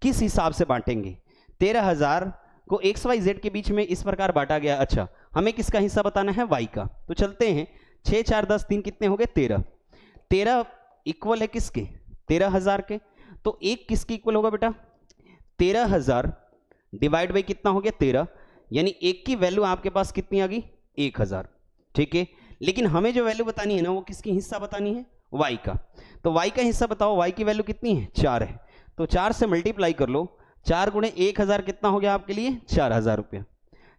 A: किस हिसाब से बांटेंगे। 13,000 को एक्स वाई जेड के बीच में इस प्रकार बांटा गया। अच्छा, हमें किसका हिस्सा बताना है, वाई का। तो चलते हैं, 6 4 10 3 कितने हो गए, 13। 13 इक्वल है किसके, 13,000 के। तो एक किसके इक्वल होगा बेटा, 13,000 डिवाइड बाई कितना हो गया, 13। यानी एक की वैल्यू आपके पास कितनी आ गई, 1,000, ठीक है। लेकिन हमें जो वैल्यू बतानी है ना वो किसकी हिस्सा बतानी है, y का। तो y का हिस्सा बताओ, y की वैल्यू कितनी है, 4 है। तो 4 से मल्टीप्लाई कर लो, 4 गुणे 1,000 कितना हो गया आपके लिए, 4,000 रुपया।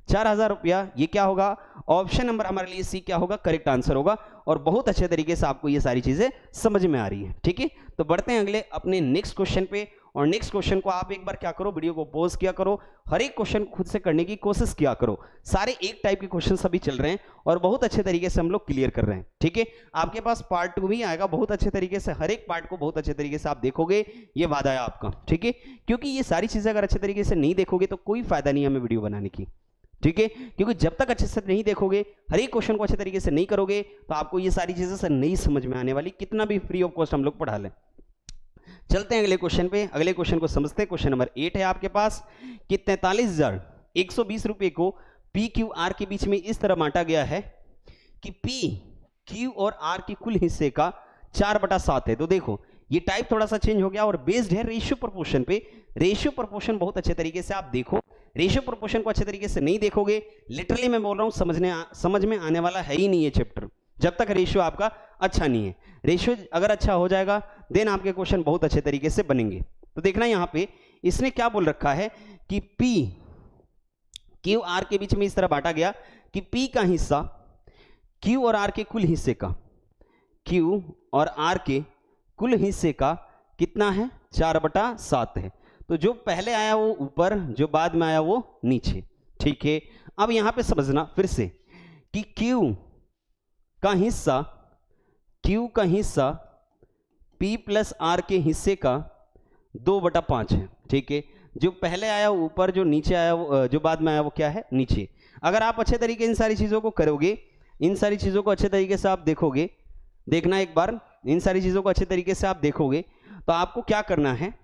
A: 4,000 रुपया, ये क्या होगा, ऑप्शन नंबर हमारे लिए सी क्या होगा, करेक्ट आंसर होगा। और बहुत अच्छे तरीके से आपको ये सारी चीजें समझ में आ रही है, ठीक है। तो बढ़ते हैं अगले अपने नेक्स्ट क्वेश्चन पे। और नेक्स्ट क्वेश्चन को आप एक बार क्या करो, वीडियो को पॉज किया करो, हर एक क्वेश्चन खुद से करने की कोशिश किया करो। सारे एक टाइप के क्वेश्चन अभी चल रहे हैं और बहुत अच्छे तरीके से हम लोग क्लियर कर रहे हैं, ठीक है। आपके पास पार्ट 2 भी आएगा बहुत अच्छे तरीके से, हर एक पार्ट को बहुत अच्छे तरीके से आप देखोगे, ये वादा है आपका, ठीक है। क्योंकि ये सारी चीजें अगर अच्छे तरीके से नहीं देखोगे तो कोई फायदा नहीं हमें वीडियो बनाने की, ठीक है। क्योंकि जब तक अच्छे से नहीं देखोगे, हर एक क्वेश्चन को अच्छे तरीके से नहीं करोगे, तो आपको ये सारी चीजें सर नहीं समझ में आने वाली, कितना भी फ्री ऑफ कॉस्ट हम लोग पढ़ा लें। चलते हैं अगले क्वेश्चन पे, अगले क्वेश्चन को समझते हैं। क्वेश्चन नंबर 8 है आपके पास कि 43,120 रुपए को पी क्यू आर के बीच में इस तरह बांटा गया है कि पी क्यू और आर की कुल हिस्से का 4/7 है। तो देखो ये टाइप थोड़ा सा चेंज हो गया और बेस्ड है रेशियो प्रोपोर्शन पे। रेशियो प्रोपोर्शन बहुत अच्छे तरीके से आप देखो, रेशियो प्रोपोर्शन को अच्छे तरीके से नहीं देखोगे, लिटरली मैं बोल रहा हूं समझ में आने वाला है ही नहीं ये चैप्टर, जब तक रेशियो आपका अच्छा नहीं है। रेशियो अगर अच्छा हो जाएगा देन आपके क्वेश्चन बहुत अच्छे तरीके से बनेंगे। तो देखना यहां पे इसने क्या बोल रखा है कि पी क्यू आर के बीच में इस तरह बांटा गया कि पी का हिस्सा क्यू और आर के कुल हिस्से का, क्यू और आर के कुल हिस्से का कितना है, 4/7 है। तो जो पहले आया वो ऊपर, जो बाद में आया वो नीचे, ठीक है। अब यहां पे समझना फिर से कि क्यू का हिस्सा P प्लस आर के हिस्से का 2/5 है, ठीक है। जो पहले आया वो ऊपर, जो नीचे आया वो, जो बाद में आया वो क्या है, नीचे। अगर आप अच्छे तरीके इन सारी चीजों को करोगे, इन सारी चीजों को अच्छे तरीके से आप देखोगे, देखना एक बार, इन सारी चीजों को अच्छे तरीके से आप देखोगे तो आपको क्या करना है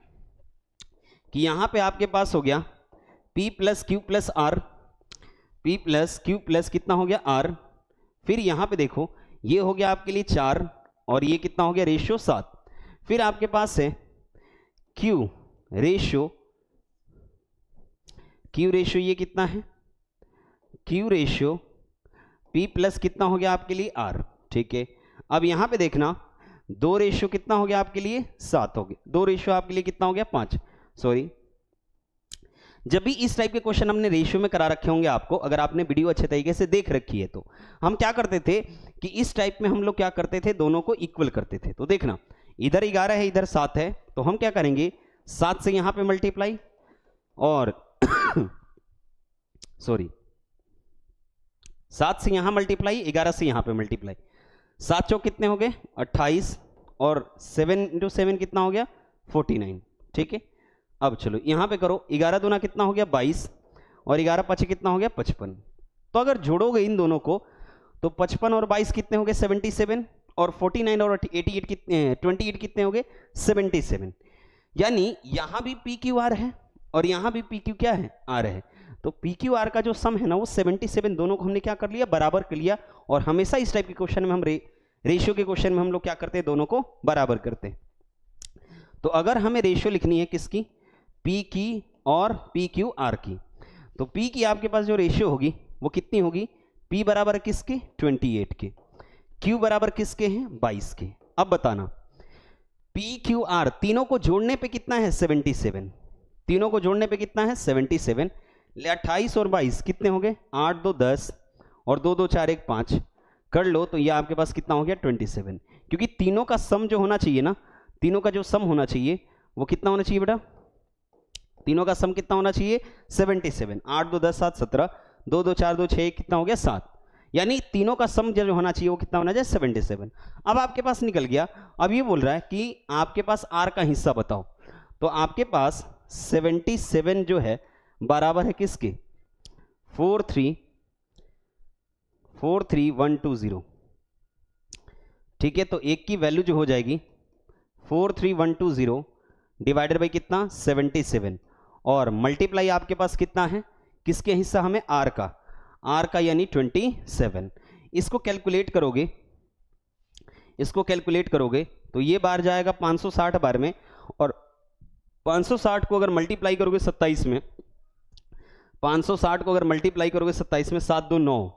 A: कि यहां पे आपके पास हो गया P plus Q plus R, P plus Q plus कितना हो गया R, फिर यहां पे देखो ये हो गया आपके लिए 4 और ये कितना हो गया रेशियो 7। फिर आपके पास है Q रेशियो ये कितना है, Q रेशियो P प्लस कितना हो गया आपके लिए R, ठीक है। अब यहां पे देखना 2 रेशियो कितना हो गया आपके लिए 7 हो गया, 2 रेशियो आपके लिए कितना हो गया 5, सॉरी। जब भी इस टाइप के क्वेश्चन हमने रेशियो में करा रखे होंगे आपको, अगर आपने वीडियो अच्छे तरीके से देख रखी है तो हम क्या करते थे कि इस टाइप में हम लोग क्या करते थे, दोनों को इक्वल करते थे। तो देखना इधर 11 है, इधर 7 है, तो हम क्या करेंगे 7 से यहां पे मल्टीप्लाई और सॉरी 7 से यहां मल्टीप्लाई, 11 से यहां पे मल्टीप्लाई, 7 चौक कितने हो गए 28 और 7 × 7 कितना हो गया 49, ठीक है। अब चलो यहां पे करो, 11 दूना कितना हो गया 22 और 11 5 कितना हो गया 55। तो अगर जोड़ोगे इन दोनों को तो 55 और 22 कितने हो गए 77 और 49 और 28 कितने 28 कितने हो गए 77। यानी यहां भी पी क्यू आर है और यहां भी पी क्यू क्या है आर है। तो पी क्यू आर का जो सम है ना वो 77, दोनों को हमने क्या कर लिया बराबर कर लिया। और हमेशा इस टाइप के क्वेश्चन में हम रेशियो के क्वेश्चन में हम लोग क्या करते हैं, दोनों को बराबर करते हैं। तो अगर हमें रेशियो लिखनी है किसकी, पी की और पी क्यू आर की, तो पी की आपके पास जो रेशियो होगी वो कितनी होगी, पी बराबर किसके 28 के, क्यू बराबर किसके हैं 22 के। अब बताना पी क्यू आर तीनों को जोड़ने पे कितना है 77, तीनों को जोड़ने पे कितना है 77, 28 और 22 कितने हो गए 8 2 10 और 2 2 4 1 5 कर लो, तो ये आपके पास कितना हो गया 27। क्योंकि तीनों का सम जो होना चाहिए ना, तीनों का जो सम होना चाहिए वो कितना होना चाहिए बेटा, तीनों का सम कितना होना चाहिए 77, 8 2 10 7 17, 2 2 4 2 6 कितना हो गया 7, यानी तीनों का सम जो होना चाहिए वो कितना होना चाहिए 77। अब आपके पास निकल गया। अब ये बोल रहा है कि आपके पास आर का हिस्सा बताओ, तो आपके पास 77 जो है बराबर है किसके 43120, ठीक है। तो एक की वैल्यू जो हो जाएगी 43120 डिवाइडेड बाई कितना 77 और मल्टीप्लाई आपके पास कितना है किसके हिस्सा हमें आर का यानी 27। इसको कैलकुलेट करोगे तो ये बार जाएगा 560 बार में, और 560 को अगर मल्टीप्लाई करोगे 27 में, 560 को अगर मल्टीप्लाई करोगे 27 में, 7 2 9,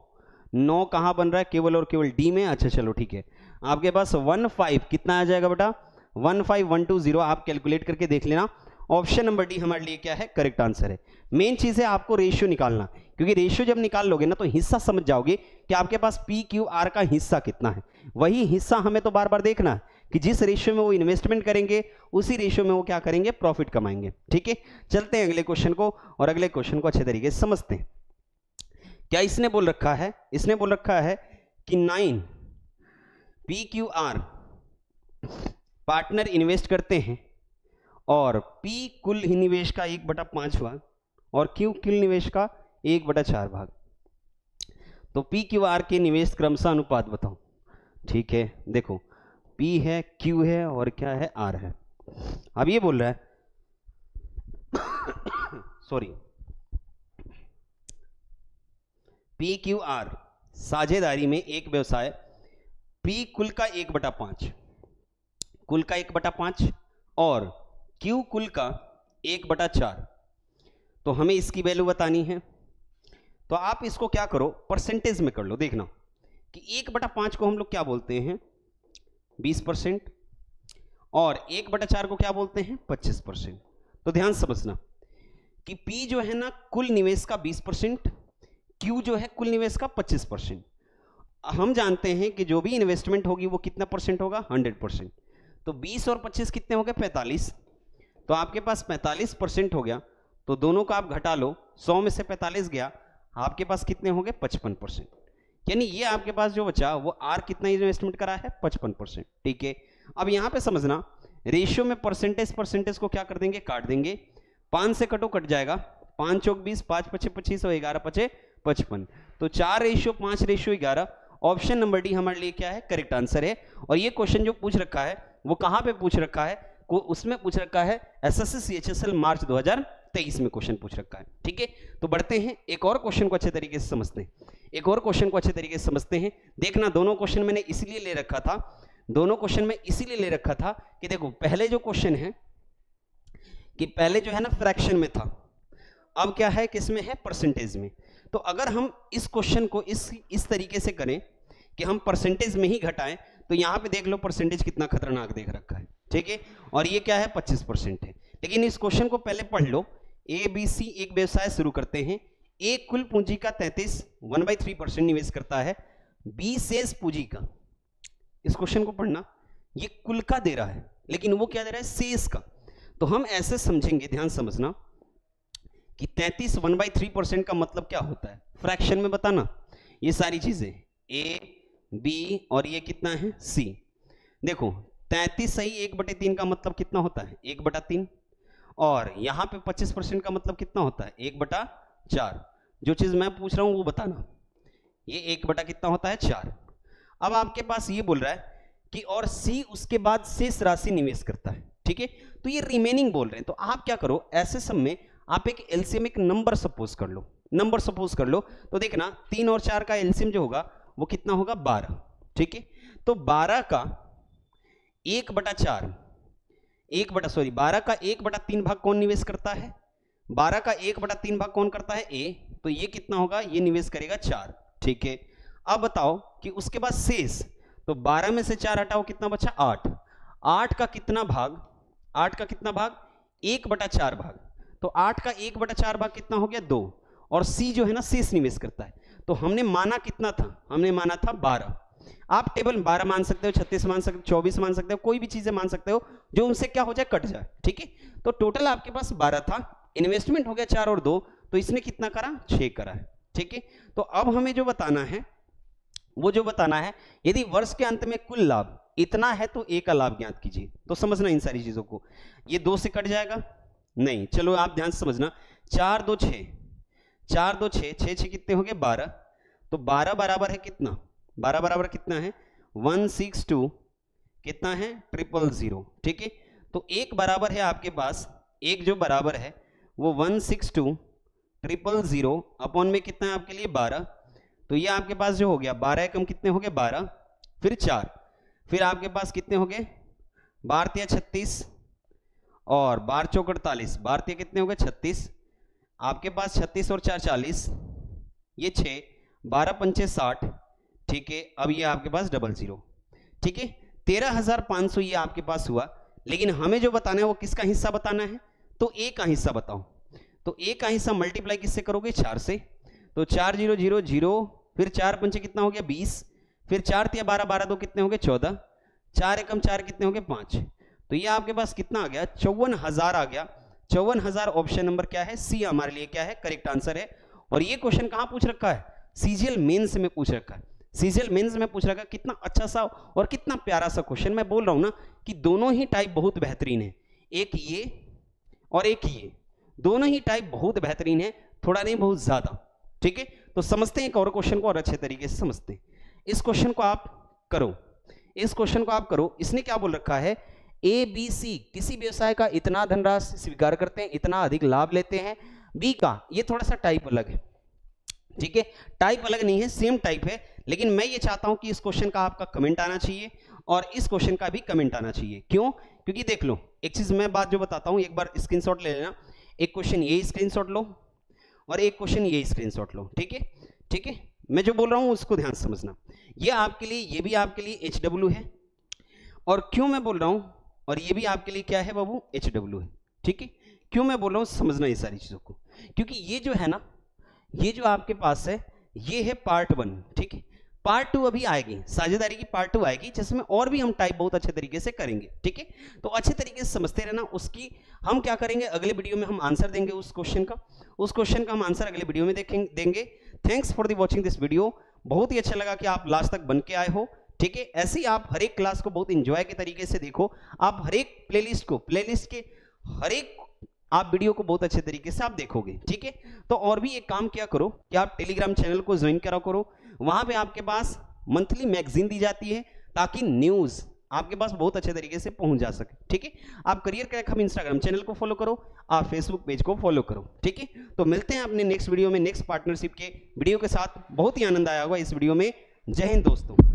A: 9 कहां बन रहा है केवल और केवल डी में। अच्छा चलो ठीक है, आपके पास 15 कितना आ जाएगा बेटा 15120, आप कैलकुलेट करके देख लेना। ऑप्शन नंबर डी हमारे लिए क्या है करेक्ट आंसर है। मेन चीज है आपको रेशियो निकालना, क्योंकि रेशियो जब निकाल लोगे ना तो हिस्सा समझ जाओगे कि आपके पास पी क्यू आर का हिस्सा कितना है। वही हिस्सा हमें तो बार बार देखना है कि जिस रेशियो में वो इन्वेस्टमेंट करेंगे उसी रेशियो में वो क्या करेंगे, प्रॉफिट कमाएंगे। ठीक है, चलते हैं अगले क्वेश्चन को और अगले क्वेश्चन को अच्छे तरीके से समझते हैं। क्या इसने बोल रखा है, इसने बोल रखा है कि 9 PQR पार्टनर इन्वेस्ट करते हैं और P कुल निवेश का 1/5 भाग और Q कुल निवेश का 1/4 भाग। तो PQR के निवेश क्रमशः अनुपात बताओ। ठीक है, देखो P है, Q है और क्या है, R है। अब ये बोल रहा है सॉरी, PQR साझेदारी में एक व्यवसाय, P कुल का 1/5, कुल का 1/5 और Q कुल का 1/4। तो हमें इसकी वैल्यू बतानी है। तो आप इसको क्या करो, परसेंटेज में कर लो। देखना कि 1/5 को हम लोग क्या बोलते हैं, 20%, और 1/4 को क्या बोलते हैं, 25%। तो ध्यान समझना कि P जो है ना कुल निवेश का 20%, Q जो है कुल निवेश का 25%। हम जानते हैं कि जो भी इन्वेस्टमेंट होगी वो कितना परसेंट होगा, 100%। तो 20 और 25 कितने हो गए, 45। तो आपके पास 45% हो गया। तो दोनों का आप घटा लो, 100 में से 45 गया, आपके पास कितने हो गए, 55%। यानी ये आपके पास जो बचा वो R कितना इन्वेस्टमेंट करा है, 55%। ठीक है, अब यहां पे समझना, रेशियो में परसेंटेज को क्या कर देंगे, काट देंगे। 5 से कटो कट जाएगा, 5 चौक 20, 5 पचे 25 और 11 पचे 55। तो 4:5:11। ऑप्शन नंबर डी हमारे लिए क्या है, करेक्ट आंसर है। और ये क्वेश्चन जो पूछ रखा है वो कहां पे पूछ रखा है, उसमें पूछ रखा है SSC CHSL मार्च 2023 में क्वेश्चन पूछ रखा है। ठीक है, तो बढ़ते हैं, एक और क्वेश्चन को अच्छे तरीके से समझते हैं, एक और क्वेश्चन को अच्छे तरीके से समझते हैं। देखना, दोनों क्वेश्चन मैंने इसलिए ले रखा था, दोनों क्वेश्चन में इसीलिए ले रखा था कि देखो पहले जो क्वेश्चन है कि पहले जो है ना फ्रैक्शन में था, अब क्या है, किसमें है, परसेंटेज में। तो अगर हम इस क्वेश्चन को इस तरीके से करें कि हम परसेंटेज में ही घटाएं, तो यहां पे देख लो परसेंटेज कितना खतरनाक देख रखा है। ठीक है, और ये क्या है, 25% है। लेकिन इस क्वेश्चन को पहले पढ़ लो। ABC एक व्यवसाय शुरू करते हैं, A कुल पूंजी का 33 1/3% निवेश करता है, B शेष पूंजी का, इस क्वेश्चन को पढ़ना, ये कुल का दे रहा है लेकिन वो क्या दे रहा है, शेष का। तो हम ऐसे समझेंगे, ध्यान समझना कि 33 1/3% का मतलब क्या होता है, फ्रैक्शन में बताना ये सारी चीजें, A B और ये कितना है, C। देखो 33 सही 1/3 का मतलब कितना होता है, 1/3, और यहां पे 25% का मतलब कितना होता है, 1/4। जो चीज मैं पूछ रहा हूं वो बताना, ये 1 कितना होता है, 4। अब आपके पास ये बोल रहा है कि और C उसके बाद शेष राशि निवेश करता है। ठीक है, तो ये रिमेनिंग बोल रहे हैं। तो आप क्या करो, ऐसे सब में आप एक एलसीएम, एक नंबर सपोज कर लो, नंबर सपोज कर लो। तो देखना 3 और 4 का एलसीएम जो होगा वो कितना होगा, 12। ठीक है, तो 12 का 1/4, 12 का 1/3 भाग कौन निवेश करता है, 12 का 1/3 भाग कौन करता है, A। तो ये कितना होगा, ये निवेश करेगा 4। ठीक है, अब बताओ कि उसके बाद शेष, तो 12 में से 4 हटाओ, कितना बचा, 8। 8 का कितना भाग, 8 का कितना भाग, 1/4 भाग। तो 8 का 1/4 भाग कितना हो गया, 2। और C जो है ना शेष निवेश करता है। तो हमने माना कितना था, हमने माना था 12। आप टेबल 12 मान सकते हो, 36 मान सकते हो, 24 मान सकते हो, कोई भी चीजें मान सकते हो जो उनसे क्या हो जाए, कट जाए। ठीक है, तो टोटल आपके पास 12 था, इन्वेस्टमेंट हो गया 4 और 2, तो इसने कितना करा, 6 करा है। ठीक है, तो अब हमें जो बताना है, वो जो बताना है, यदि वर्ष के अंत में कुल लाभ इतना है तो A का लाभ ज्ञात कीजिए। तो समझना इन सारी चीजों को, ये 2 से कट जाएगा नहीं, चलो आप ध्यान से समझना, 4 2 6, 4 2 6, 6 6 कितने हो गए, 12। तो 12 बराबर है कितना, 12 बराबर कितना है, 162 कितना है, 000। ठीक है, तो 1 बराबर है आपके पास, 1 जो बराबर है वो 162 000 अपॉन में कितना है आपके लिए, 12। तो ये आपके पास जो हो गया, 12 एकम कितने हो गए, 12, फिर 4, फिर आपके पास कितने हो गए, 12 36 और 12 चौक 48, 12 कितने हो गए, 36। आपके पास 36 और 4 40, ये 6, 12 पंचे 60। ठीक है, अब ये आपके पास 00। ठीक है, 13,500 ये आपके पास हुआ। लेकिन हमें जो बताना है वो किसका हिस्सा बताना है, तो A का हिस्सा बताओ। तो A का हिस्सा मल्टीप्लाई किससे करोगे, 4 से। तो 4 0 0 0, फिर 4 पंचे कितना हो गया, 20, फिर 4 3 12 12 2 कितने हो गए, 14, 4 एकम 4 कितने हो गए 5, तो ये आपके पास कितना आ गया 54,000 आ गया। 54,000 ऑप्शन नंबर क्या है सी हमारे लिए क्या है करेक्ट आंसर है। और ये क्वेश्चन कहां पूछ रखा है सीजीएल मेंस में पूछ रखा है, सीजीएल मेंस में पूछ रखा है। कितना अच्छा सा और कितना प्यारा सा क्वेश्चन। मैं बोल रहा हूं ना कि दोनों ही टाइप बहुत बेहतरीन है, एक ये और एक ये, दोनों ही टाइप बहुत बेहतरीन है, थोड़ा नहीं बहुत ज्यादा। ठीक है, तो समझते हैं एक और क्वेश्चन को और अच्छे तरीके से समझते हैं। इस क्वेश्चन को आप करो, इस क्वेश्चन को आप करो। इसने क्या बोल रखा है ए बी सी किसी व्यवसाय का इतना धनराशि स्वीकार करते हैं, इतना अधिक लाभ लेते हैं। बी का ये थोड़ा सा टाइप अलग है, ठीक है, टाइप अलग नहीं है, सेम टाइप है, लेकिन मैं ये चाहता हूं कि इस क्वेश्चन का आपका कमेंट आना चाहिए और इस क्वेश्चन का भी कमेंट आना चाहिए। क्यों? क्योंकि देख लो एक चीज मैं बात जो बताता हूं, एक बार स्क्रीनशॉट ले लेना। एक क्वेश्चन ये स्क्रीनशॉट लो और एक क्वेश्चन ये स्क्रीनशॉट लो। ठीक है, ठीक है, मैं जो बोल रहा हूं उसको ध्यान से समझना। ये आपके लिए, ये भी आपके लिए HW है, और क्यों मैं बोल रहा हूं, और ये भी आपके लिए क्या है बाबू HW है। ठीक है, क्यों मैं बोल रहा हूं समझना ये सारी चीजों को, क्योंकि ये जो है ना, ये जो आपके पास है ये है पार्ट 1। ठीक है, पार्ट 2 अभी आएगी, साझेदारी की पार्ट 2 आएगी, जिसमें और भी हम टाइप बहुत अच्छे तरीके से करेंगे। ठीक है, तो अच्छे तरीके से समझते रहना। उसकी हम क्या करेंगे अगले वीडियो में, हम आंसर देंगे उस क्वेश्चन का, उस क्वेश्चन का हम आंसर अगले वीडियो में देंगे। Thanks for the watching this video. बहुत ही अच्छा लगा कि आप लास्ट तक बन के आए हो। ठीक है, ऐसे ही आप हर एक क्लास को बहुत इंजॉय के तरीके से देखो। आप हर एक प्लेलिस्ट के हर एक आप वीडियो को बहुत अच्छे तरीके से आप देखोगे। ठीक है, तो और भी एक काम क्या करो कि आप टेलीग्राम चैनल को ज्वाइन करा करो। वहां पे आपके पास मंथली मैगजीन दी जाती है, ताकि न्यूज आपके पास बहुत अच्छे तरीके से पहुंच जा सके। ठीक है, आप करियर क्रैक हम इंस्टाग्राम चैनल को फॉलो करो, आप फेसबुक पेज को फॉलो करो। ठीक है, तो मिलते हैं अपने नेक्स्ट वीडियो में, नेक्स्ट पार्टनरशिप के वीडियो के साथ। बहुत ही आनंद आया होगा इस वीडियो में। जय हिंद दोस्तों।